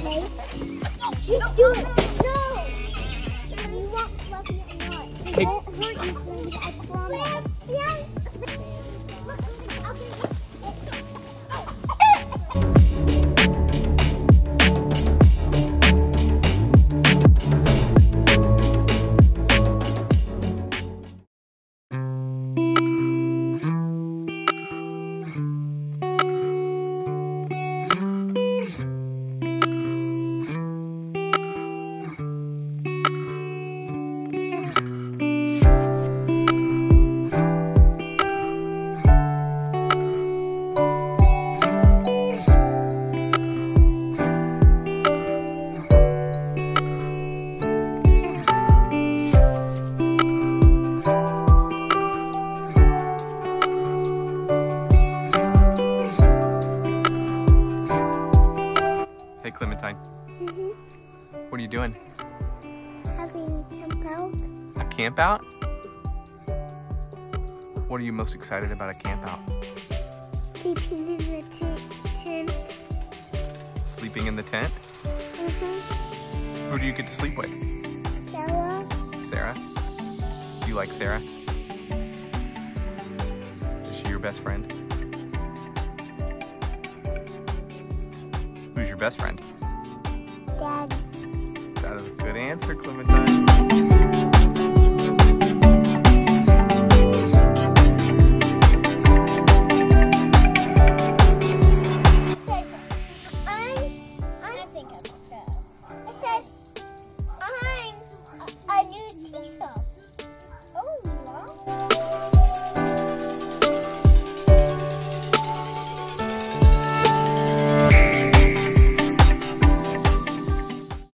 Okay? Just do it. No! You won't fluffy or not. It won't hurt you, please. I promise. Yeah. Hey Clementine. What are you doing? Having camp out. A camp out? What are you most excited about a camp out? Sleeping in the tent. Sleeping in the tent? Who do you get to sleep with? Sarah. Sarah? Do you like Sarah? Is she your best friend? Who's your best friend? Dad. That is a good answer, Clementine.